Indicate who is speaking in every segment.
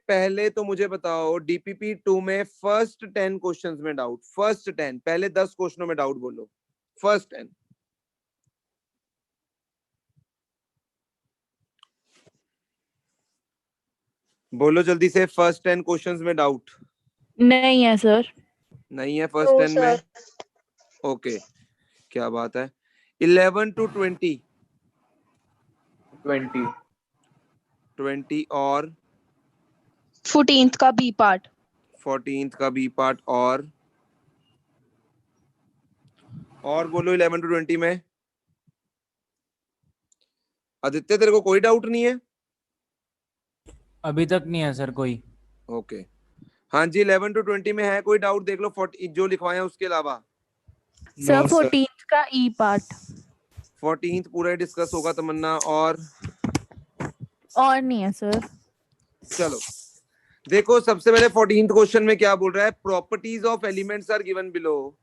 Speaker 1: पहले तो मुझे बताओ डीपीपी 2 में फर्स्ट 10 क्वेश्चंस में डाउट, फर्स्ट 10, पहले 10 क्वेश्चनों में डाउट बोलो, फर्स्ट 10। बोलो जल्दी से, फर्स्ट 10 क्वेश्चंस में डाउट
Speaker 2: नहीं है सर।
Speaker 1: नहीं है फर्स्ट 10 में? ओके, क्या बात है। 11 to 20 20 और
Speaker 2: 14th का बी पार्ट।
Speaker 1: 14th का बी पार्ट और बोलो 11 to 20 में। आदित्य तेरे को कोई डाउट नहीं है?
Speaker 3: अभी तक नहीं है सर कोई।
Speaker 1: ओके हाँ जी, 11 to 20 में है कोई डाउट? देख लो 40 जो लिखवाए हैं उसके अलावा।
Speaker 2: सर 14th का ई पार्ट।
Speaker 1: 14th पूरा डिस्कस होगा तमन्ना, और
Speaker 2: नहीं है सर।
Speaker 1: चलो देखो, सबसे पहले 14th क्वेश्चन में क्या बोल रहा है? Properties of elements are given below,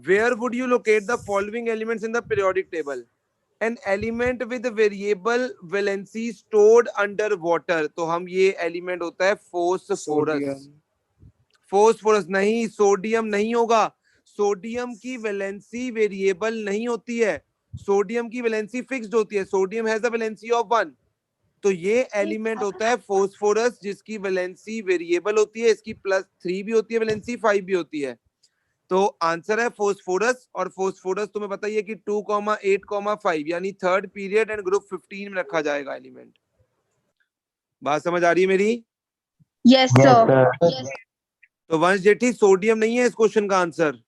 Speaker 1: where would you locate the following elements in the periodic table? An element with variable valency stored under water. तो हम ये एलिमेंट होता है फोस्फोरस। फोस्फोरस नहीं, सोडियम नहीं होगा। सोडियम की वैलेंसी वेरिएबल नहीं होती है, सोडियम की वैलेंसी फिक्स्ड होती है। Sodium has a valency of 1। तो ये एलिमेंट होता है फोस्फोरस जिसकी वैलेंसी वेरिएबल होती है। इसकी +3 भी होती है वैलेंसी, 5 भी होती है। तो आंसर है फोस्फोरस। और फोस्फोरस तुम्हें पता ही है कि 2,8,5 यानी थर्ड पीरियड एंड ग्रुप 15 में रखा जाएगा एलिमेंट। बात समझ आ रही है मेरी?
Speaker 2: Yes sir.
Speaker 1: तो वंश जेठी, सोडियम नहीं है इस क्वेश्चन का आंसर।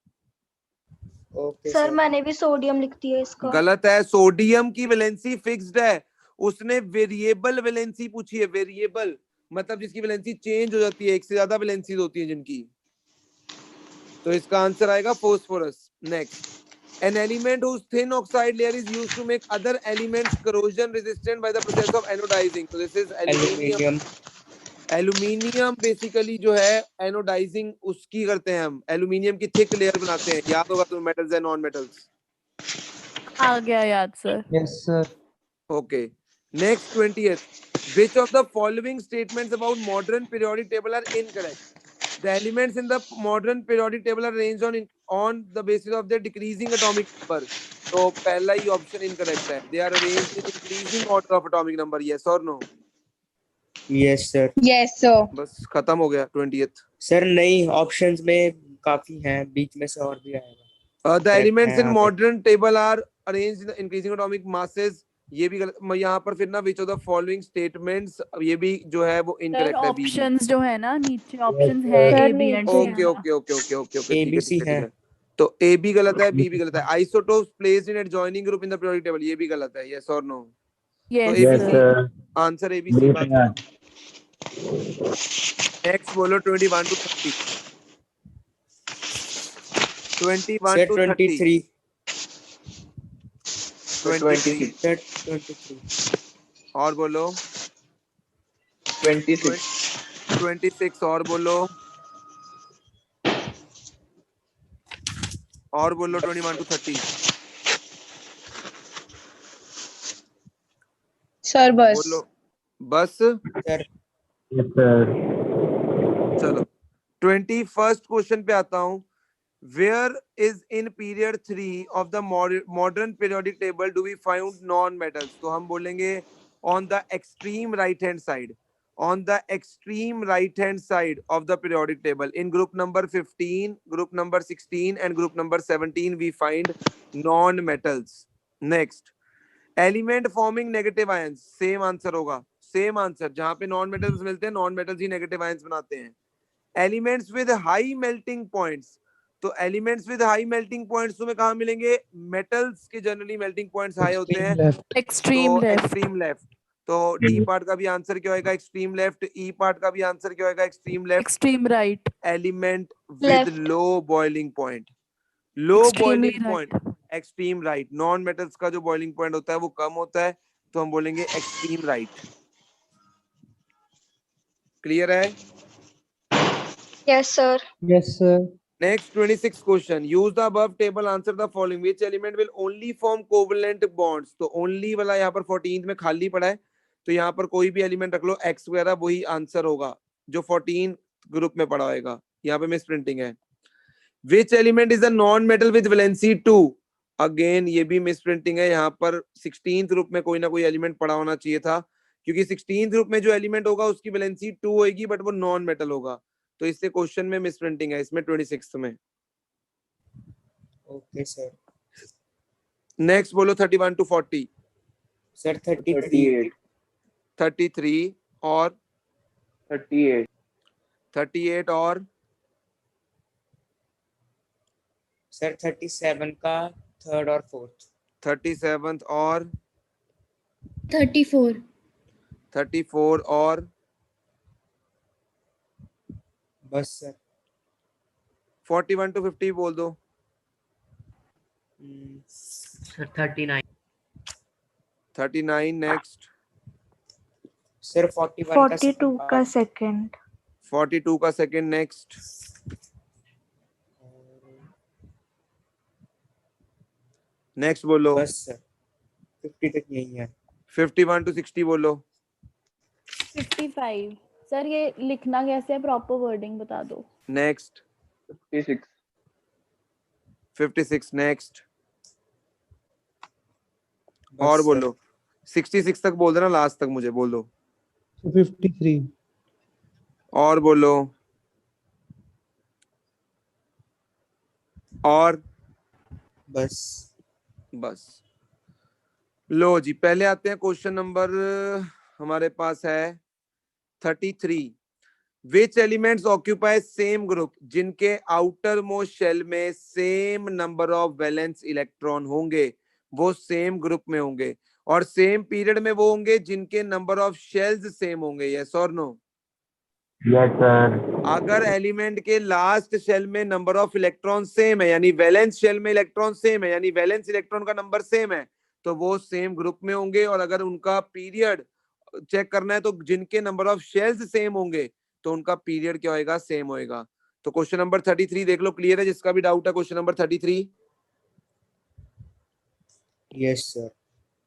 Speaker 4: सर मैंने भी सोडियम लिख दिया इसका।
Speaker 1: गलत है, सोडियम की वैलेंसी फिक्स्ड है। उसने वेरिएबल वैलेंसी पूछी है, वेरिएबल मतलब जिसकी वैलेंसी चेंज हो जाती है, एक से ज्यादा वैलेंसीज होती है जिनकी। तो इसका आंसर आएगा phosphorus. Next, an element whose thin oxide layer is used to make other elements corrosion resistant by the process of anodizing. So this is aluminium. Aluminium basically जो है एनोडाइजिंग उसकी करते हैं हम, एल्यूमिनियम की थिक लेयर बनाते हैं। याद होगा तुम्हें मेटल्स एंड नॉन मेटल्स।
Speaker 2: आ गया याद sir.
Speaker 3: Yes sir.
Speaker 1: Okay next 20th, which of the following statements about modern periodic table are incorrect? The elements in the modern periodic table are arranged on the basis of their decreasing atomic number. तो पहला ही option incorrect है, they are arranged in increasing order of atomic number. Yes or no?
Speaker 3: Yes sir.
Speaker 2: Yes sir.
Speaker 1: बस खत्म हो गया 20th।
Speaker 3: Sir नहीं, options में काफी हैं, बीच में से और भी आएगा।
Speaker 1: The elements in modern table are arranged in increasing atomic masses. ये भी गलत। यहाँ पर फिर ना which of the following statements, ये भी जो है वो इनकरेक्ट है।
Speaker 2: ऑप्शंस जो है ना नीचे ऑप्शंस है A B and C.
Speaker 1: Okay okay okay okay okay okay
Speaker 3: A B C है।
Speaker 1: तो ए बी गलत है, बी भी गलत है। Isotopes placed in adjoining group in the periodic table, ये भी गलत है। यस और no?
Speaker 2: Yes sir.
Speaker 1: Answer A B C. Next बोलो 21 to 30। 21 to 30। 23 और बोलो 26 और बोलो 21 to 30।
Speaker 2: सर बस
Speaker 1: बोलो बस। चलो 21st क्वेश्चन पे आता हूं। Where is in period 3 of the modern periodic table do we find non-metals? तो हम बोलेंगे on the extreme right hand side, on the extreme right hand side of the periodic table in group number 15, group number 16 and group number 17 we find non-metals. Next, element forming negative ions, same answer होगा, same answer। जहां पे non metals मिलते हैं non metals ही negative ions बनाते हैं। Elements with high melting points, तो elements with high melting points तुम्हें कहां मिलेंगे? मेटल्स के जनरली मेल्टिंग पॉइंट्स हाई होते हैं,
Speaker 2: एक्सट्रीम लेफ्ट।
Speaker 1: Extreme left. तो डी पार्ट का भी आंसर क्या होगा? Extreme left. ई पार्ट का भी आंसर क्या होगा? Extreme left.
Speaker 2: Extreme right.
Speaker 1: Element with low boiling point, low boiling point extreme right. Non metals का जो बॉइलिंग पॉइंट होता है वो कम होता है, तो हम बोलेंगे एक्सट्रीम राइट। क्लियर है?
Speaker 4: Yes sir.
Speaker 3: Yes sir.
Speaker 1: Next 26 question. Use the above table. Answer the following. Which element will only form covalent bonds? तो only वाला यहाँ पर 14th में खाली पड़ा है, तो यहाँ पर कोई भी एलिमेंट रख लो, x वगैरह, वही आंसर होगा। जो 14 ग्रुप में पड़ा होगा। यहाँ पे मिस प्रिंटिंग है। Which element is a non metal with valency 2, again ये भी मिस प्रिंटिंग है। यहाँ पर 16th ग्रुप में कोई ना कोई एलिमेंट पड़ा होना चाहिए था, क्योंकि 16th ग्रुप में जो एलिमेंट होगा उसकी वैलेंसी 2 होगी, बट वो नॉन मेटल होगा, तो इससे क्वेश्चन में मिस प्रिंटिंग है इसमें 26 में।
Speaker 3: Okay sir.
Speaker 1: नेक्स्ट बोलो 31 to 40।
Speaker 3: सर 33।
Speaker 1: 33 और
Speaker 5: 38।
Speaker 1: 38 और
Speaker 3: सर 37 का थर्ड और फोर्थ।
Speaker 1: 37 और
Speaker 6: 34।
Speaker 1: 34 और
Speaker 3: बस सर।
Speaker 1: 41 to 50 बोल दो।
Speaker 7: सर 39।
Speaker 1: 39 नेक्स्ट।
Speaker 3: सर 41
Speaker 4: 42 का सेकंड।
Speaker 1: 42 का सेकंड नेक्स्ट। नेक्स्ट बोलो।
Speaker 3: बस सर 50 तक यही है।
Speaker 1: 51 to 60 बोलो।
Speaker 2: 55। सर ये लिखना कैसे है, प्रॉपर वर्डिंग बता दो।
Speaker 1: नेक्स्ट।
Speaker 5: 56।
Speaker 1: 56 नेक्स्ट।
Speaker 3: बस
Speaker 1: और
Speaker 3: सर।
Speaker 1: बोलो। 66 तक बोल देना, लास्ट तक मुझे बोल दो।
Speaker 8: 53।
Speaker 1: और बोलो। और
Speaker 3: बस।
Speaker 1: बस। लो जी, पहले आते हैं क्वेश्चन नंबर हमारे पास है 33। विच एलिमेंट्स ऑक्यूपाई सेम ग्रुप, जिनके आउटर मोस्ट शेल में same number of valence electron होंगे, वो सेम ग्रुप में होंगे, और सेम पीरियड में वो होंगे जिनके नंबर ऑफ शेल्स सेम होंगे। यस और नो?
Speaker 5: Yes sir.
Speaker 1: अगर एलिमेंट के लास्ट शेल में नंबर ऑफ इलेक्ट्रॉन सेम है, यानी वैलेंस शेल में इलेक्ट्रॉन सेम है, यानी वैलेंस इलेक्ट्रॉन का नंबर सेम है, तो वो सेम ग्रुप में होंगे। और अगर उनका पीरियड चेक करना है तो जिनके नंबर ऑफ शेल्स सेम होंगे तो उनका पीरियड क्या होएगा, सेम होएगा। तो क्वेश्चन नंबर 33 देख लो, क्लियर है जिसका भी डाउट है? Question number 33।
Speaker 3: Yes sir.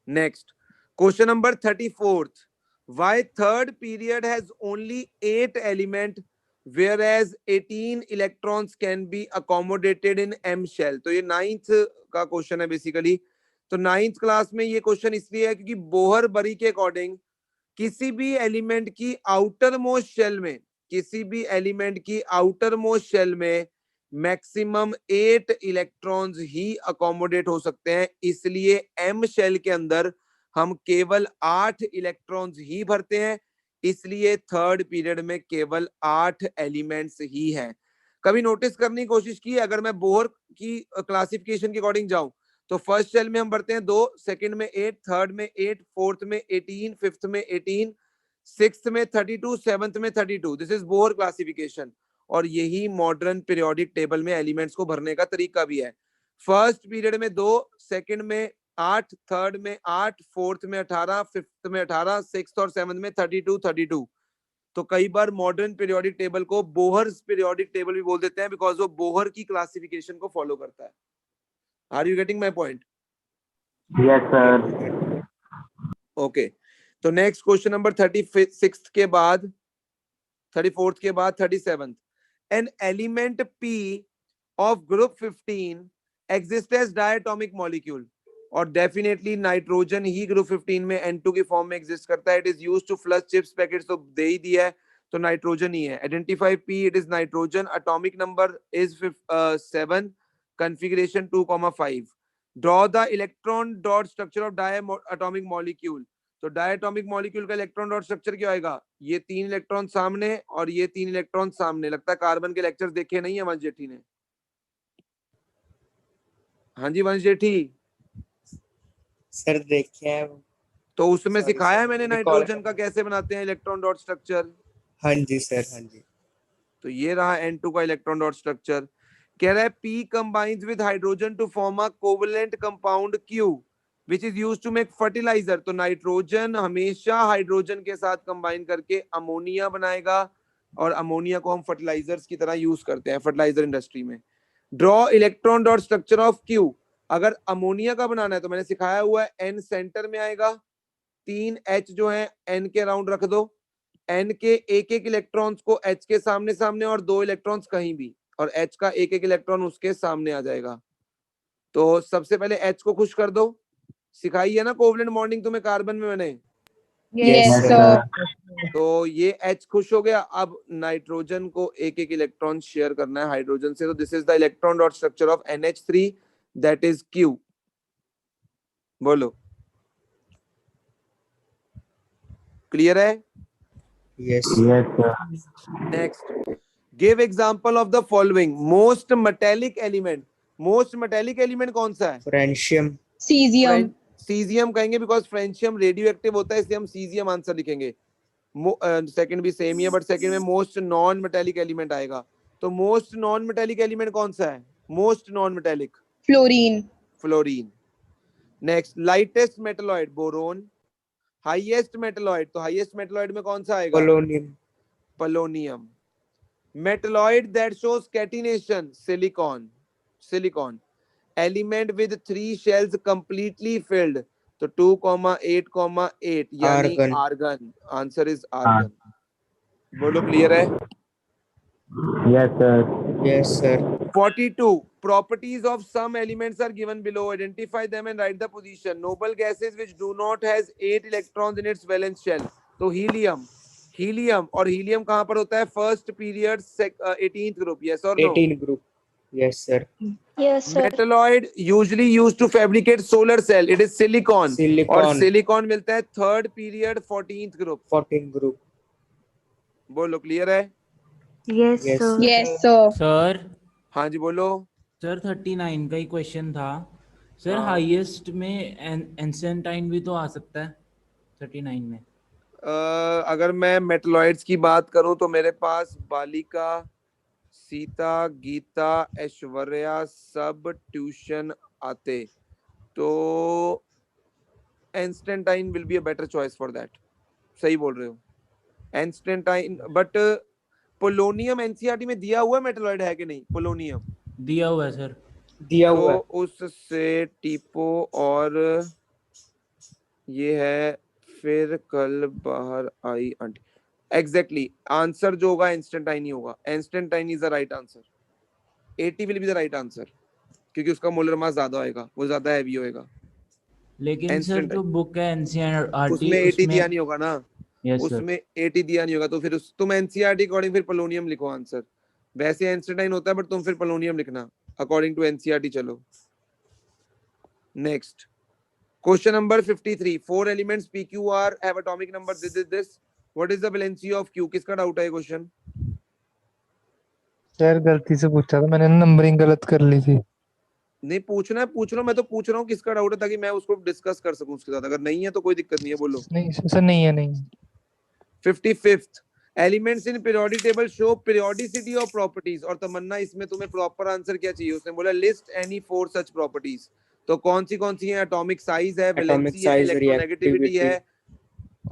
Speaker 1: Next question number 34। Why third period has only 8 element whereas 18 electrons can be accommodated in M shell? तो ये 9th का क्वेश्चन है बेसिकली। तो 9th क्लास में ये क्वेश्चन इसलिए है क्योंकि बोहर बरी के अकॉर्डिंग किसी भी एलिमेंट की आउटर मोस्ट शेल में, किसी भी एलिमेंट की आउटर मोस्ट शेल में मैक्सिमम 8 इलेक्ट्रॉन्स ही अकोमोडेट हो सकते हैं। इसलिए एम शेल के अंदर हम केवल 8 इलेक्ट्रॉन्स ही भरते हैं। इसलिए थर्ड पीरियड में केवल 8 एलिमेंट्स ही हैं। कभी नोटिस करने की कोशिश की, अगर मैं बोहर की क्लासिफिकेशन के अकॉर्डिंग जाऊं तो फर्स्ट शेल में हम भरते हैं 2, सेकंड में 8, थर्ड में 8, फोर्थ में 18, फिफ्थ में 18, सिक्स्थ में 32, सेवंथ में 32। दिस इज बोहर क्लासिफिकेशन, और यही मॉडर्न पीरियोडिक टेबल में एलिमेंट्स को भरने का तरीका भी है। फर्स्ट पीरियड में 2, सेकंड में 8, थर्ड में 8, फोर्थ में 18, फिफ्थ में 18, सिक्स्थ और सेवंथ में 32 32। तो कई बार मॉडर्न पीरियोडिक टेबल को बोहर पीरियोडिक टेबल भी बोल देते हैं, बिकॉज वो बोहर की क्लासिफिकेशन को फॉलो करता है। Are you getting my point?
Speaker 5: Yes sir.
Speaker 1: Okay, तो नेक्स्ट क्वेश्चन नंबर 36 के बाद 34th के बाद 37th। An element P of group 15 exist as diatomic molecule, और डेफिनेटली नाइट्रोजन ही ग्रुप 15 में N2 की फॉर्म में एग्जिस्ट करता है। It is used to flush chips packets, तो दे ही दिया है, तो नाइट्रोजन ही है। Identify P, it is nitrogen. Atomic number is 7, configuration 2,5। Draw the electron dot structure of diatomic molecule. तो डायटोमिक मॉलिक्यूल का इलेक्ट्रॉन डॉट स्ट्रक्चर क्या आएगा? ये 3 इलेक्ट्रॉन सामने और ये 3 इलेक्ट्रॉन सामने। लगता है कार्बन के लेक्चर्स देखे नहीं है वंश जेठी ने? हाँ जी वंश जेठी,
Speaker 3: सर देखिए है।
Speaker 1: तो उसमें
Speaker 3: Sorry,
Speaker 1: सिखाया है
Speaker 3: sir,
Speaker 1: मैंने
Speaker 3: recall
Speaker 1: नाइट्रोजन का
Speaker 3: करना।
Speaker 1: कैसे बनाते हैं इलेक्ट्रॉन डॉट स्ट्रक्चर।
Speaker 3: हाँ जी सर, हाँ जी।
Speaker 1: तो ये रहा N2 का इलेक्ट्रॉन डॉट स्ट्रक्चर। कह रहा है P combines with hydrogen to form a covalent compound Q which is used to make fertilizer। तो नाइट्रोजन हमेशा हाइड्रोजन के साथ कंबाइन करके अमोनिया बनाएगा, और अमोनिया को हम फर्टिलाइजर्स की तरह यूज करते हैं फर्टिलाइजर इंडस्ट्री में। Draw electron dot structure of Q। अगर अमोनिया का बनाना है तो मैंने सिखाया हुआ है N सेंटर में आएगा, 3 H जो है N के अराउंड रख दो, N के एक एक इलेक्ट्रॉन्स को H के सामने सामने और 2 इलेक्ट्रॉन्स कहीं भी, और H का एक एक इलेक्ट्रॉन उसके सामने आ जाएगा। तो सबसे पहले H को खुश कर दो, सिखाई है ना कोवलेंट बॉन्डिंग तुम्हें कार्बन में मैंने,
Speaker 4: Yes,
Speaker 5: Yes,
Speaker 4: sir.
Speaker 5: sir.
Speaker 1: तो ये H खुश हो गया। अब नाइट्रोजन को एक एक इलेक्ट्रॉन शेयर करना है हाइड्रोजन से, तो this is the electron dot structure of NH3, that is Q। बोलो, क्लियर है?
Speaker 3: Yes.
Speaker 5: Yes, sir.
Speaker 1: Next, give example of the following most metallic element. Most metallic element कौन सा है?
Speaker 3: Francium.
Speaker 4: Cesium.
Speaker 1: सीजियम कहेंगे, because francium radio active होता है, इसलिए हम सीजियम आंसर लिखेंगे। सेकंड भी सेम ही है, बट सेकंड में मोस्ट नॉन मेटेलिक एलिमेंट आएगा। तो मोस्ट नॉन मेटेलिक एलिमेंट कौन सा है? Most non metallic
Speaker 4: Fluorine.
Speaker 1: Fluorine. Next, lightest metalloid boron. Highest metalloid, तो हाईएस्ट मेटलॉइड में कौन सा आएगा?
Speaker 3: Polonium.
Speaker 1: Polonium. Metalloid that shows catenation, silicon. Silicon. Element with 3 shells completely filled, तो 2,8,8 यानी
Speaker 3: Argon.
Speaker 1: Argon. Answer is argon. बोलो, clear है?
Speaker 5: Yes, sir.
Speaker 3: Yes, sir.
Speaker 1: 42 properties of some elements are given below, identify them and write the position। noble gases which do not has 8 electrons in its valence shell, तो helium. Helium, और helium कहां पर होता है? First period 18th group, yes और no?
Speaker 3: 18 group. Yes, sir.
Speaker 4: Yes, sir.
Speaker 1: Metalloid usually used to fabricate solar cell, it is silicon, और
Speaker 3: Silicon.
Speaker 1: Silicon मिलता है third period 14th group.
Speaker 3: 14 group.
Speaker 1: बोलो, क्लियर है?
Speaker 2: Yes,
Speaker 3: Yes.
Speaker 2: sir.
Speaker 4: Yes, sir.
Speaker 6: Sir
Speaker 1: हाँ जी बोलो।
Speaker 6: Sir 39 का ही क्वेश्चन था सर।
Speaker 1: हाँ।
Speaker 6: हाईएस्ट में एंसेंटाइन भी तो आ सकता है 39 में।
Speaker 1: अगर मैं मेटलॉइड्स की बात करूं तो मेरे पास बालिका, सीता, गीता, ऐश्वर्या सब ट्यूशन आते, तो einsteinium will be a better choice for that. सही बोल रहे हो, एंस्टेंटाइन। बट पोलोनियम एनसीईआरटी में दिया हुआ मेटलॉइड है कि नहीं? पोलोनियम
Speaker 6: दिया हुआ है सर।
Speaker 3: दिया
Speaker 1: तो
Speaker 3: हुआ है।
Speaker 1: उससे टीपो और ये है, फिर कल बाहर आई आंटी। एग्जैक्टली आंसर जो होगा इंस्टेंटाइन ही होगा। Einsteinium is the right answer. 80 will be the right answer, क्योंकि उसका मोलर मास ज्यादा होएगा, वो ज्यादा हैवी होएगा।
Speaker 6: लेकिन सर
Speaker 1: Instant-
Speaker 6: जो बुक है एनसीईआरटी
Speaker 1: उसमें 80 दिया नहीं होगा ना,
Speaker 6: यस सर।
Speaker 1: उसमें 80 दिया नहीं होगा, तो फिर तुम एनसीईआरटी अकॉर्डिंग फिर पोलोनियम लिखो आंसर। वैसे इंस्टेंटाइन होता है, बट तुम फिर पोलोनियम लिखना अकॉर्डिंग टू एनसीईआरटी। चलो next, question number 53। 4 elements PQR have atomic number this, what is the valency of Q? किसका डाउट है ये क्वेश्चन?
Speaker 8: सर गलती से पूछा था मैंने, नंबरिंग गलत कर ली थी।
Speaker 1: नहीं पूछना है, पूछ लो, मैं तो पूछ रहा हूँ किसका डाउट है, ताकि मैं उसको डिस्कस कर सकूं उसके साथ। अगर नहीं है तो कोई दिक्कत नहीं है, बोलो।
Speaker 8: नहीं सर, नहीं है, नहीं।
Speaker 1: 55th, elements in periodic table show periodicity of properties. और तमन्ना इसमें तुम्हें प्रॉपर आंसर क्या चाहिए? उसने बोला लिस्ट एनी 4 सच प्रॉपर्टीज। तो कौन सी है? एटॉमिक साइज है,
Speaker 3: Atomic
Speaker 1: वैलेंसी है,
Speaker 3: size,
Speaker 1: इलेक्ट्रोनेगेटिविटी
Speaker 3: reactivity.
Speaker 1: है,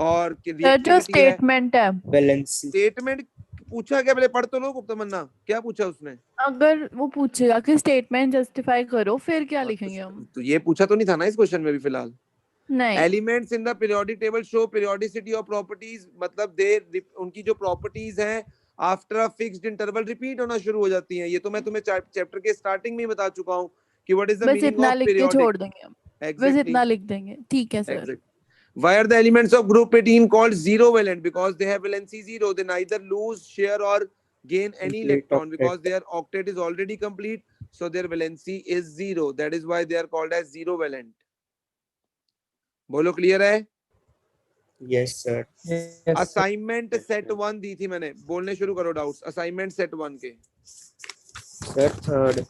Speaker 1: और
Speaker 2: सर जो
Speaker 1: रिएक्टिविटी है।
Speaker 2: स्टेटमेंट है,
Speaker 3: Valency.
Speaker 1: स्टेटमेंट पूछा क्या? पहले पढ़ तो लो तमन्ना, क्या पूछा उसने?
Speaker 2: अगर वो पूछेगा कि स्टेटमेंट जस्टिफाई करो, फिर क्या लिखेंगे हम?
Speaker 1: तो ये पूछा तो नहीं था ना इस क्वेश्चन में भी फिलहाल।
Speaker 2: नहीं,
Speaker 1: elements in the periodic table show periodicity of properties, मतलब दे उनकी जो प्रॉपर्टीज हैं after a fixed interval repeat होना शुरू हो जाती हैं। ये तो मैं तुम्हें चैप्टर के स्टार्टिंग में ही बता चुका हूं कि what is the
Speaker 2: bus
Speaker 1: meaning
Speaker 2: इतना
Speaker 1: ऑफ
Speaker 2: लिख के
Speaker 1: पीरियोडिक।
Speaker 2: छोड़ देंगे हम। बस इतना लिख देंगे, ठीक है sir.
Speaker 1: Exactly. Why are the elements of group 18 called zero valent? Because they have valency 0. They neither lose, share or gain any
Speaker 3: Complete
Speaker 1: electron,
Speaker 3: octet.
Speaker 1: because their octet is already complete, so their valency is 0. That is why they are called as zero valent. बोलो, clear है?
Speaker 3: Yes, sir.
Speaker 1: Assignment set 1 दी थी मैंने, बोलने शुरू करो doubts. Assignment set 1 के।
Speaker 3: Sir, third.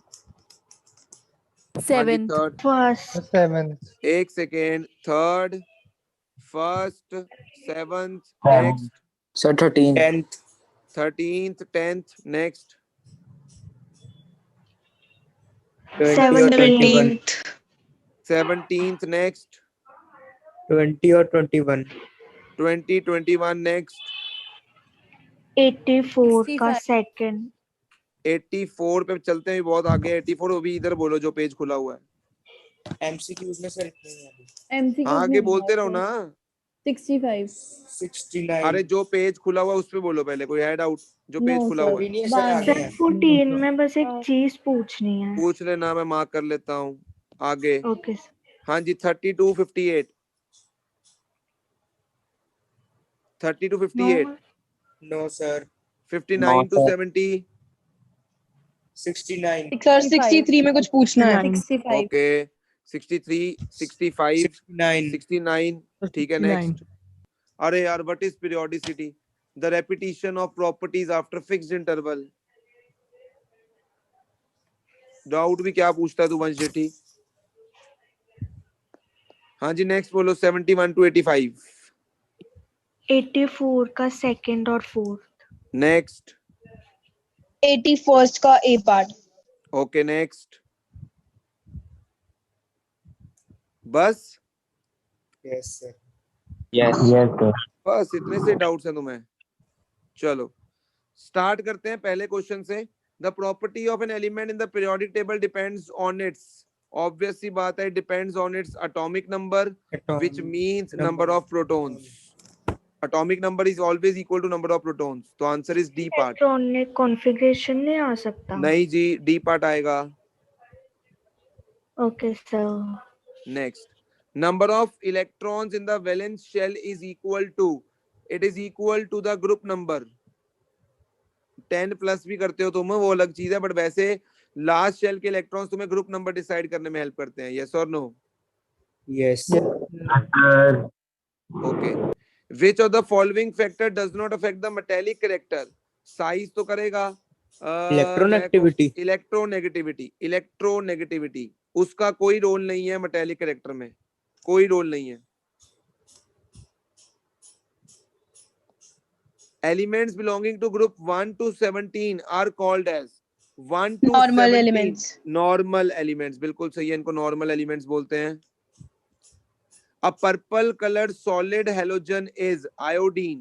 Speaker 2: 7th,
Speaker 1: third,
Speaker 4: First.
Speaker 8: 7th,
Speaker 1: एक second, third, first, 7th,
Speaker 5: Seven.
Speaker 1: Next,
Speaker 3: Sir, 13th.
Speaker 1: 13th, 10th, next,
Speaker 3: 20 or 21.
Speaker 1: 17th, next,
Speaker 3: 20 or 21.
Speaker 1: 20, 21, next,
Speaker 4: 84 का
Speaker 2: 65.
Speaker 4: second.
Speaker 1: 84 पे चलते हैं, बहुत आगे। 84 वो भी इधर बोलो जो पेज खुला हुआ है।
Speaker 3: MCQs में सर इतने ही हैं अभी।
Speaker 2: MCQ
Speaker 1: हाँ, आगे बोलते रहो ना।
Speaker 2: 65.
Speaker 3: 69
Speaker 1: अरे जो पेज खुला हुआ है उस पे बोलो पहले, कोई है डाउट? जो पेज
Speaker 2: No,
Speaker 1: खुला
Speaker 2: sir.
Speaker 1: हुआ है
Speaker 3: अभी नहीं है सर, आगे
Speaker 4: सर
Speaker 3: है।
Speaker 4: 14 में बस एक चीज पूछनी है।
Speaker 1: पूछ लेना, मैं मार्क कर लेता हूँ आगे।
Speaker 4: Okay sir.
Speaker 1: हाँ जी, 32 58, 30 to 58,
Speaker 3: no sir,
Speaker 1: 59 to 70,
Speaker 3: 69
Speaker 9: sir 63 में कुछ पूछना है।
Speaker 2: 65.
Speaker 1: ओके 63 65
Speaker 3: 69
Speaker 1: 69, ठीक है। नेक्स्ट, अरे यार, what is periodicity? The repetition of properties after fixed interval. Doubt भी क्या पूछता है तू वंश जेठी? हाँ जी, नेक्स्ट बोलो। 71 to 85,
Speaker 4: 84 का सेकंड और फोर्थ।
Speaker 1: नेक्स्ट,
Speaker 9: 81st का ए पार्ट।
Speaker 1: Okay next. बस
Speaker 3: यस सर।
Speaker 5: Yes, sir.
Speaker 1: बस इतने से डाउट्स हैं तुम्हें? चलो स्टार्ट करते हैं पहले क्वेश्चन से। The property of an element in the periodic table depends on its, obvious सी बात है, depends on its atomic number which means number of protons. Atomic number is always equal to number of protons. तो answer is D part.
Speaker 4: Electronic configuration नहीं आ सकता?
Speaker 1: नहीं जी, D part आएगा।
Speaker 4: Okay sir.
Speaker 1: Next, number of electrons in the valence shell is equal to, it is equal to the group number। 10 plus भी करते हो तुम, वो अलग चीज है, बट वैसे लास्ट शेल के इलेक्ट्रॉन्स तुम्हें ग्रुप नंबर डिसाइड करने में हेल्प करते हैं। यस और नो?
Speaker 3: Yes
Speaker 5: Sir.
Speaker 1: ओके। Which of the following factor does not affect the metallic character? Size तो करेगा।
Speaker 3: इलेक्ट्रोनेगेटिविटी।
Speaker 1: इलेक्ट्रोनेगेटिविटी, इलेक्ट्रोनेगेटिविटी उसका कोई रोल नहीं है मेटेलिक कैरेक्टर में, कोई रोल नहीं है। Elements belonging to group 1 to 17 are called as 1 to
Speaker 9: normal
Speaker 1: 17
Speaker 9: elements.
Speaker 1: Normal elements, बिल्कुल सही है, इनको नॉर्मल एलिमेंट्स बोलते हैं। A purple colored solid halogen is iodine।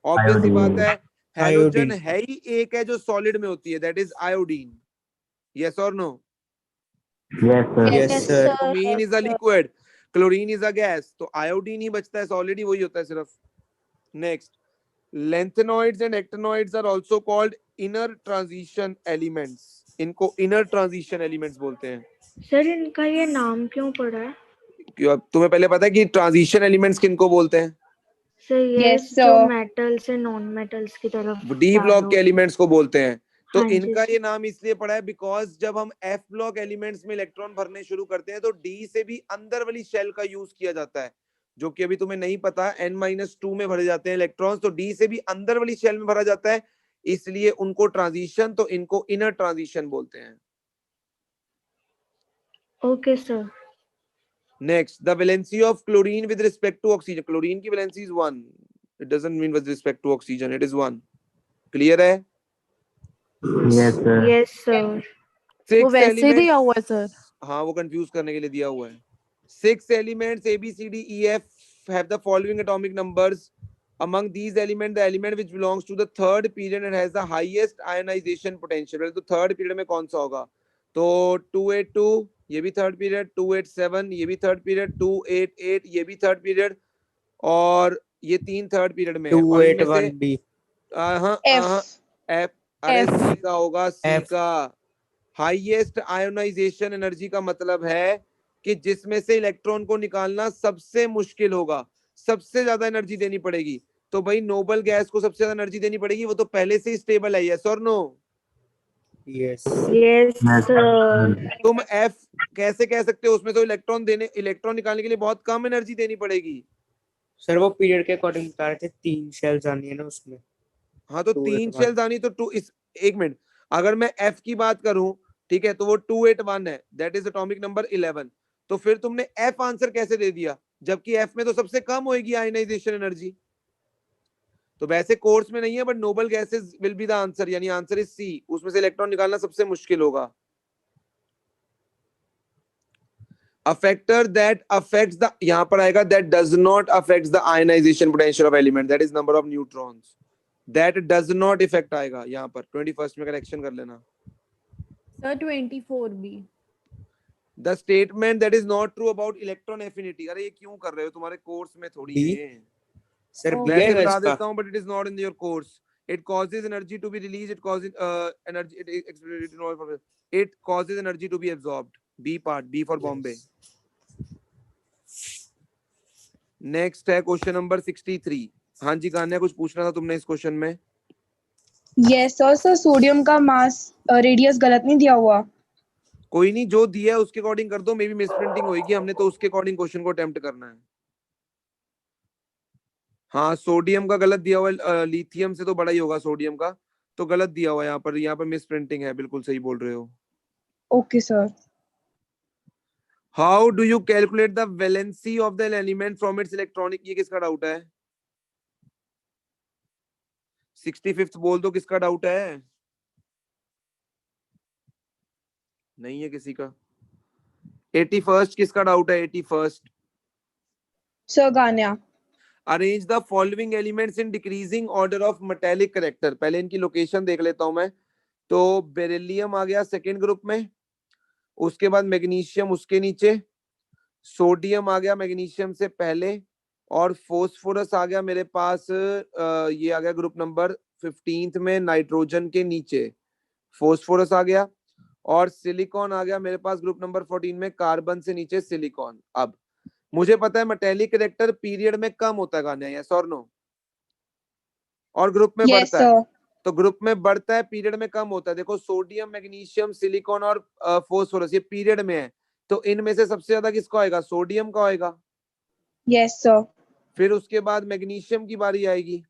Speaker 1: Obvious सी बात है, हेलोजन
Speaker 3: Iodine.
Speaker 1: है ही एक है जो सॉलिड में होती है, दैट इज आयोडीन। यस और no?
Speaker 5: Yes, sir.
Speaker 3: Yes
Speaker 4: Yes,
Speaker 3: sir.
Speaker 4: sir.
Speaker 1: Bromine is a liquid, chlorine is a gas, तो आयोडीन ही बचता है, सॉलिड ही वही होता है सिर्फ। Next, lantanoids and actinoids are also called inner transition elements। इनको inner transition elements बोलते हैं।
Speaker 4: सर इनका ये नाम क्यों पड़ा है?
Speaker 1: क्यों, तुम्हें पहले पता है कि ट्रांजिशन एलिमेंट्स किनको बोलते हैं?
Speaker 4: सर ये
Speaker 9: Yes,
Speaker 4: जो
Speaker 9: sir.
Speaker 4: मेटल से नॉन मेटल्स की तरफ
Speaker 1: डी
Speaker 4: जा
Speaker 1: ब्लॉक
Speaker 4: रहे
Speaker 1: के
Speaker 4: हो।
Speaker 1: एलिमेंट्स को बोलते हैं। तो
Speaker 4: हाँ जी
Speaker 1: इनका
Speaker 4: सर।
Speaker 1: ये नाम इसलिए पड़ा है बिकॉज जब हम एफ ब्लॉक एलिमेंट्स में इलेक्ट्रॉन भरने शुरू करते हैं तो डी से भी अंदर वाली शेल का यूज किया जाता है, जो कि अभी तुम्हें नहीं पता। n-2 में भरे जाते हैं इलेक्ट्रॉन्स, तो डी से भी अंदर वाली शेल में भरा जाता है, इसलिए उनको ट्रांजिशन, तो इनको इनर ट्रांजिशन बोलते हैं।
Speaker 4: Okay sir.
Speaker 1: Next, the valency of chlorine with respect to oxygen. Chlorine की valency is 1, it doesn't mean with respect to oxygen, it is 1। Clear है?
Speaker 5: Yes, sir.
Speaker 4: Yes sir.
Speaker 2: वो
Speaker 1: 6
Speaker 2: वैसे ही
Speaker 1: elements,
Speaker 2: दिया हुआ है sir.
Speaker 1: हाँ वो कंफ्यूज करने के लिए दिया हुआ है। 6 elements A B C D E F have the following atomic numbers। Among these elements, the element which belongs to the third period and has the highest ionization potential, तो third period में कौन सा होगा? तो 282 ये भी third period, 287 ये भी थर्ड पीरियड, 288 ये भी थर्ड पीरियड, और ये तीन थर्ड पीरियड में है। और इनमें से
Speaker 3: 281 बी।
Speaker 1: एफ, अरे
Speaker 2: F.
Speaker 1: सी का होगा, सी
Speaker 3: F.
Speaker 1: का। हाईएस्ट आयोनाइजेशन एनर्जी का मतलब है कि जिसमें से इलेक्ट्रॉन को निकालना सबसे मुश्किल होगा, सबसे ज्यादा एनर्जी देनी पड़ेगी। तो भाई नोबल गैस को सबसे ज्यादा एनर्जी देनी पड़ेगी, वो तो पहले से ही स्टेबल है। यस और नो?
Speaker 3: Yes
Speaker 4: yes sir.
Speaker 1: तुम एफ कैसे कह सकते हो? उसमें तो इलेक्ट्रॉन निकालने के लिए बहुत कम एनर्जी देनी पड़ेगी।
Speaker 3: सर, वो पीरियड के अकॉर्डिंग बता रहे थे, 3 शेल्स आनी है ना उसमें।
Speaker 1: हाँ तो 3
Speaker 3: 281
Speaker 1: शेल्स आनी, तो 2 इस, एक मिनट, अगर मैं एफ की बात करूं, ठीक है, तो वो 281 है, दैट इज एटॉमिक नंबर 11। तो फिर तुमने एफ आंसर कैसे दे दिया, जबकि एफ में तो सबसे कम होगी आयनाइजेशन एनर्जी। तो वैसे कोर्स में नहीं है, but noble gases will be the answer, यानी आंसर इज सी, उसमें से इलेक्ट्रॉन निकालना सबसे मुश्किल होगा। A factor that affects the, यहां पर आएगा that does not affects the ionization potential of element, that is number of neutrons, that does not affect आएगा यहां पर। 21st में करेक्शन कर लेना।
Speaker 2: Sir 24B।
Speaker 1: The statement that is not true about electron affinity, अरे ये क्यों कर रहे हो, तुम्हारे कोर्स में थोड़ी
Speaker 3: D?
Speaker 1: है।
Speaker 3: Sir
Speaker 2: Okay.
Speaker 3: बी
Speaker 1: वैसे
Speaker 3: आएगा
Speaker 1: बता
Speaker 3: इसका?
Speaker 1: देता हूँ, but it is not in your course. It causes energy to be released. It causes it causes energy to be absorbed. B part. B for Bombay. Next है question number 63। हाँ जी कान्या, कुछ पूछना था तुमने इस क्वेश्चन में?
Speaker 9: यस सर, सर सोडियम का मास radius गलत नहीं दिया हुआ।
Speaker 1: कोई नहीं, जो दिया है उसके अकॉर्डिंग कर दो, मे बी मिसप्रिंटिंग होगी, हमने तो उसके अकॉर्डिंग क्वेश्चन को अटेम्प्ट करना है। हाँ सोडियम का गलत दिया हुआ है, लिथियम से तो बड़ा ही होगा सोडियम का, तो गलत दिया हुआ है यहाँ पर मिसप्रिंटिंग है, बिल्कुल सही बोल रहे हो।
Speaker 9: Okay sir.
Speaker 1: How do you calculate the valency of the element from its electronic, ये किसका डाउट है? 65th बोल दो, किसका डाउट है? नहीं है किसी का। 81st किसका डाउट है? 81st।
Speaker 9: सर गान्या।
Speaker 1: Arrange the following elements in decreasing order of metallic character. पहले इनकी लोकेशन देख लेता हूं मैं। तो बेरिलियम आ गया सेकेंड ग्रुप में, उसके बाद मैग्नीशियम उसके नीचे, सोडियम आ गया मैग्नीशियम से पहले, और फोस्फोरस आ गया मेरे पास, ये आ गया ग्रुप नंबर 15 में नाइट्रोजन के नीचे, फोस्फोरस आ गया, और सिलिकॉन आ गया मेरे पास ग्रुप नंबर 14 में कार्बन से नीचे सिलिकॉन। अब मुझे पता है मेटेलिक करेक्टर पीरियड में कम होता है गाने, यस और नो, और ग्रुप में
Speaker 9: यस
Speaker 1: बढ़ता है।
Speaker 9: सर।
Speaker 1: तो ग्रुप में बढ़ता है, पीरियड में कम होता है। देखो सोडियम मैग्नीशियम सिलिकॉन और फोस्फोरस ये पीरियड में है, तो इनमें से सबसे ज्यादा किसका होएगा? सोडियम का होएगा।
Speaker 9: Yes sir.
Speaker 1: फिर उसके बाद मैग्नीशियम की बारी आएगी,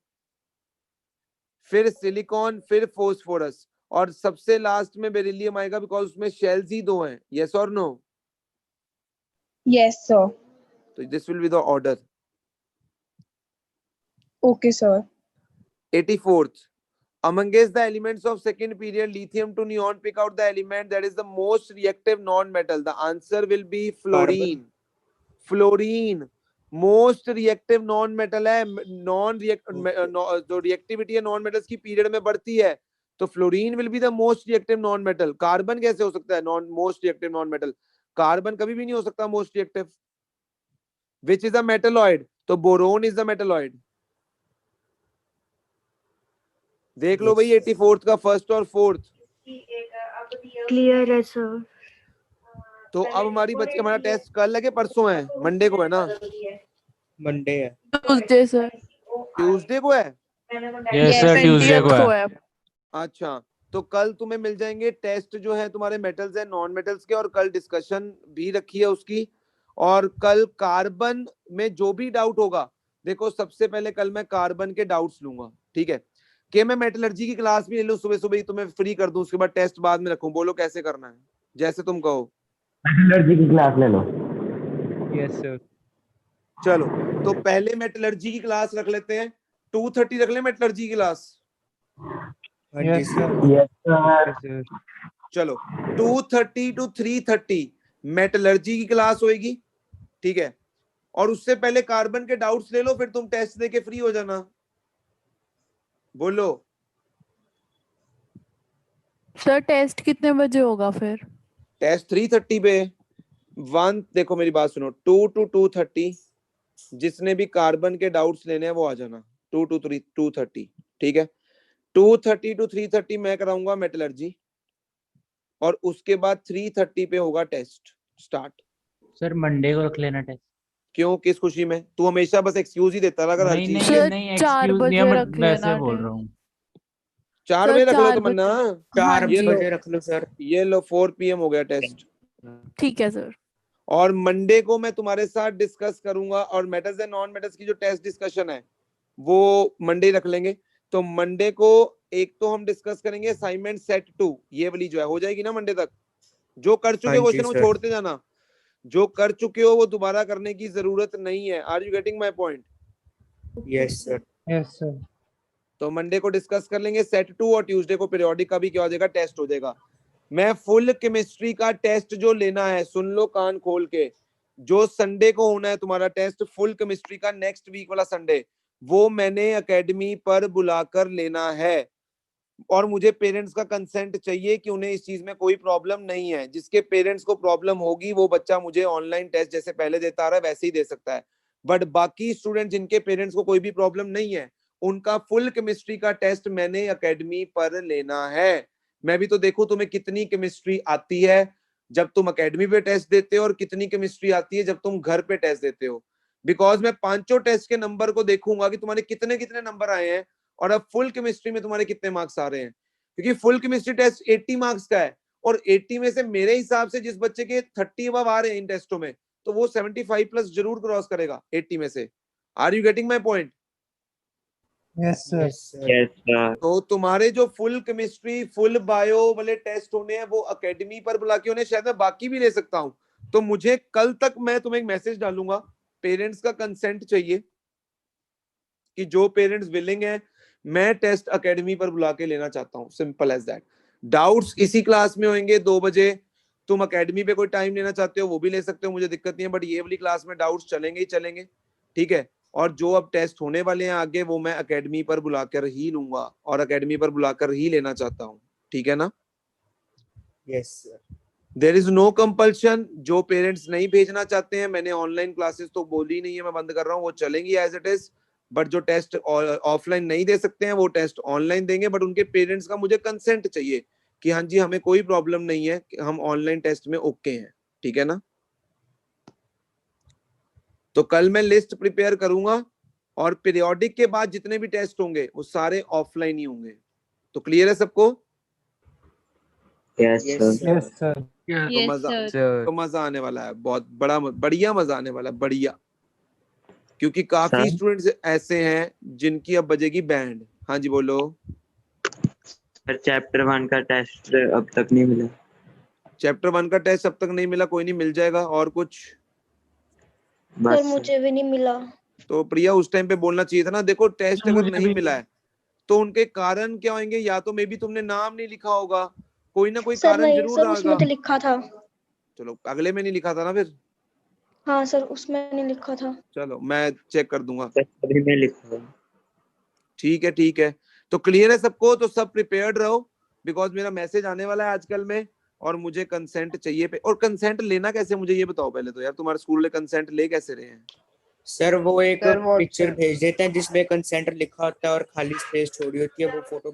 Speaker 1: फिर सिलिकॉन, फिर फोस्फोरस, और सबसे लास्ट में बेरिलियम आएगा, बिकॉज उसमें शेल्स ही दो हैं, यस और नो।
Speaker 9: Yes sir.
Speaker 1: तो this will be the order.
Speaker 9: Okay sir.
Speaker 1: 84th, amongst the elements of second period lithium to neon, pick out the element that is the most reactive non-metal. The answer will be fluorine. Fluorine most reactive non metal है। Non जो reactivity है non metals की period में बढ़ती है, तो fluorine will be the most reactive non metal. Carbon कैसे हो सकता है non most reactive non metal? Carbon कभी भी नहीं हो सकता most reactive. Which is a metalloid? तो बोरोन इज द मेटलॉइड। देख लो भाई 84th का फर्स्ट और फोर्थ।
Speaker 4: क्लियर है सर।
Speaker 1: तो अब हमारा टेस्ट कल है कि परसों है? मंडे को है ना?
Speaker 3: मंडे है।
Speaker 2: Tuesday sir.
Speaker 1: ट्यूसडे को है?
Speaker 6: यस सर, ट्यूसडे को
Speaker 2: 20th
Speaker 6: है।
Speaker 1: अच्छा, तो कल तुम्हें मिल जाएंगे टेस्ट जो है तुम्हारे मेटल्स है नॉन मेटल्स के, और कल डिस्कशन भी रखी है उसकी। और कल कार्बन में जो भी डाउट होगा, देखो सबसे पहले कल मैं कार्बन के डाउट्स लूंगा, ठीक है? कि मैं मेटलर्जी की क्लास भी ले लूं, सुबह सुबह ही तुम्हें फ्री कर दूं, उसके बाद टेस्ट बाद में रखूं। बोलो कैसे करना है, जैसे तुम कहो।
Speaker 5: मेटलर्जी की क्लास ले लो।
Speaker 3: Yes sir.
Speaker 1: चलो तो पहले मेटलर्जी की क्लास रख लेते हैं। 2:30 रख ले मेटलर्जी की क्लास।
Speaker 3: हाँ जी
Speaker 8: yes
Speaker 3: sir.
Speaker 8: Sir.
Speaker 5: Yes sir.
Speaker 1: चलो 2:30 to 3:30 मेटलर्जी की क्लास होएगी, ठीक है? और उससे पहले कार्बन के डाउट्स ले लो, फिर तुम टेस्ट देके फ्री हो जाना। बोलो
Speaker 2: सर टेस्ट कितने बजे होगा फिर?
Speaker 1: टेस्ट 3:30 पे। 1 देखो मेरी बात सुनो, 2 to 2:30 जिसने भी कार्बन के डाउट्स लेने हैं वो आ जाना। 2 to 2:30, ठीक है? 2:30 to 3:30 मैं कराऊंगा मेटलर्जी, और उसके बाद 3:30 पे होगा टेस्ट स्टार्ट।
Speaker 6: सर मंडे को रख लेना टेस्ट।
Speaker 1: क्यों, किस खुशी में? तू हमेशा बस एक्सक्यूज ही देता रहा कर हर
Speaker 6: नहीं
Speaker 1: चीज
Speaker 6: नहीं
Speaker 1: के।
Speaker 2: सर,
Speaker 6: नहीं,
Speaker 2: 4
Speaker 6: एक्सक्यूज नहीं,
Speaker 2: बजे
Speaker 6: मैं
Speaker 2: रख
Speaker 6: वैसे
Speaker 2: लेना
Speaker 6: बोल
Speaker 2: टे-
Speaker 6: रहा हूँ।
Speaker 1: 4
Speaker 2: सर,
Speaker 1: बजे रख लो
Speaker 2: 4
Speaker 1: तमन्ना।
Speaker 2: हाँ
Speaker 3: 4
Speaker 2: जी।
Speaker 3: बजे रख लो सर।
Speaker 1: ये लो 4 PM हो गया टेस्ट।
Speaker 2: ठीक है सर।
Speaker 1: और मंडे को मैं तुम्हारे साथ डिस्कस करूंगा, और मेटल्स एंड नॉन मेटल्स की जो टेस्ट डिस्कशन है वो मंडे रख लेंगे। तो मंडे को एक तो हम डिस्कस करेंगे असाइनमेंट सेट 2, ये वाली जो है हो जाएगी ना मंडे तक। जो कर चुके
Speaker 3: हाँ जी
Speaker 1: क्वेश्चन वो
Speaker 3: सर।
Speaker 1: छोड़ते जाना, जो कर चुके हो वो दोबारा करने की जरूरत नहीं है। Are you getting my point?
Speaker 3: Yes sir.
Speaker 8: Yes sir.
Speaker 1: तो मंडे को डिस्कस कर लेंगे सेट 2, और ट्यूसडे को पीरियोडिक का भी क्या हो जाएगा, टेस्ट हो जाएगा। मैं फुल केमिस्ट्री का टेस्ट जो लेना है, सुन लो कान खोल के, जो संडे को होना है तुम्हारा टेस्ट फुल केमिस्ट्री का, नेक्स्ट वीक वाला संडे, वो मैंने एकेडमी पर बुलाकर लेना है। और मुझे पेरेंट्स का कंसेंट चाहिए कि उन्हें इस चीज में कोई प्रॉब्लम नहीं है। जिसके पेरेंट्स को प्रॉब्लम होगी वो बच्चा मुझे ऑनलाइन टेस्ट जैसे पहले देता आ रहा है वैसे ही दे सकता है। बट बाकी स्टूडेंट जिनके पेरेंट्स को कोई भी प्रॉब्लम नहीं है, उनका फुल केमिस्ट्री का टेस्ट मैंने एकेडमी पर लेना है। मैं भी तो देखूं तुम्हें कितनी केमिस्ट्री आती है जब तुम एकेडमी पे टेस्ट देते हो और कितनी केमिस्ट्री आती है जब तुम घर पे टेस्ट देते हो। बिकॉज मैं पांचों टेस्ट के नंबर को देखूंगा कि तुम्हारे कितने कितने नंबर आए हैं और अब फुल केमिस्ट्री में तुम्हारे कितने मार्क्स आ रहे हैं, क्योंकि फुल केमिस्ट्री टेस्ट 80 मार्क्स का है और 80 में से मेरे हिसाब से जिस बच्चे के 30 अबव आ रहे हैं इन टेस्टों में, तो वो 75 प्लस जरूर क्रॉस करेगा 80 में से। Are you getting my point?
Speaker 8: Yes sir.
Speaker 3: Yes sir.
Speaker 1: तो तुम्हारे जो फुल केमिस्ट्री फुल बायो वाले टेस्ट होने हैं वो एकेडमी पर बुला के होने, शायद मैं बाकी भी ले सकता हूं। तो मुझे कल तक मैं तुम्हें एक मैसेज डालूंगा, पेरेंट्स का कंसेंट चाहिए कि जो पेरेंट्स विलिंग है मैं टेस्ट एकेडमी पर बुला के लेना चाहता हूं, सिंपल एज दैट। डाउट्स इसी क्लास में होंगे 2 बजे, तुम एकेडमी पे कोई टाइम लेना चाहते हो वो भी ले सकते हो, मुझे दिक्कत नहीं है, बट ये वाली क्लास में डाउट्स चलेंगे ही चलेंगे, ठीक है। और जो अब टेस्ट होने वाले हैं आगे वो मैं एकेडमी पर बुलाकर ही लूंगा और एकेडमी पर बुलाकर ही लेना चाहता हूँ, ठीक है ना?
Speaker 3: Yes sir.
Speaker 1: There is no compulsion. जो पेरेंट्स नहीं भेजना चाहते हैं, मैंने ऑनलाइन क्लासेस तो बोली नहीं है, मैं बंद कर रहा हूँ, वो चलेंगी एज इट इज। बट जो टेस्ट ऑफलाइन नहीं दे सकते हैं वो टेस्ट ऑनलाइन देंगे, बट उनके पेरेंट्स का मुझे कंसेंट चाहिए कि हाँ जी हमें कोई प्रॉब्लम नहीं है, हम ऑनलाइन टेस्ट में ओके हैं, ठीक है ना? तो कल मैं लिस्ट प्रिपेयर करूंगा और पीरियोडिक के बाद जितने भी टेस्ट होंगे वो सारे ऑफलाइन ही होंगे। तो क्लियर है सबको?
Speaker 3: Yes sir.
Speaker 8: Yes sir.
Speaker 1: तो मजा आने वाला है, बहुत बड़ा बढ़िया मजा आने वाला है, बढ़िया। क्योंकि काफी
Speaker 3: सर?
Speaker 1: स्टूडेंट्स ऐसे हैं जिनकी अब बजेगी बैंड। हाँ जी बोलो।
Speaker 3: सर चैप्टर 1 का टेस्ट अब तक नहीं मिला।
Speaker 1: चैप्टर 1 का टेस्ट अब तक नहीं मिला, कोई नहीं, मिल जाएगा। और कुछ?
Speaker 4: सर मुझे भी नहीं मिला।
Speaker 1: तो प्रिया उस टाइम पे बोलना चाहिए था ना। देखो टेस्ट अगर नहीं मिला है तो उनके कारण क्या होंगे, या तो मे बी तुमने नाम नहीं लिखा होगा, कोई ना कोई
Speaker 4: सर
Speaker 1: कारण
Speaker 4: नहीं
Speaker 1: जरूर
Speaker 4: सर, उसमें
Speaker 1: आएगा।
Speaker 4: तो लिखा था।
Speaker 1: चलो अगले में नहीं लिखा था ना फिर?
Speaker 4: हाँ सर उसमें नहीं लिखा था।
Speaker 1: चलो मैं चेक कर दूंगा।
Speaker 3: सभी में लिखा है।
Speaker 1: ठीक है ठीक है। तो क्लियर है सबको? तो सब प्रिपेयर्ड रहो, बिकॉज मेरा मैसेज आने वाला है आजकल में और मुझे कंसेंट चाहिए पे। और कंसेंट लेना कैसे मुझे ये बताओ पहले तो यार, तुम्हारे स्कूल ने कंसेंट ले कैसे रहे हैं?
Speaker 3: सर वो एक पिक्चर भेज देते हैं जिसमें कंसेंट लिखा होता है और खाली स्पेस छोड़ी होती है, वो फोटो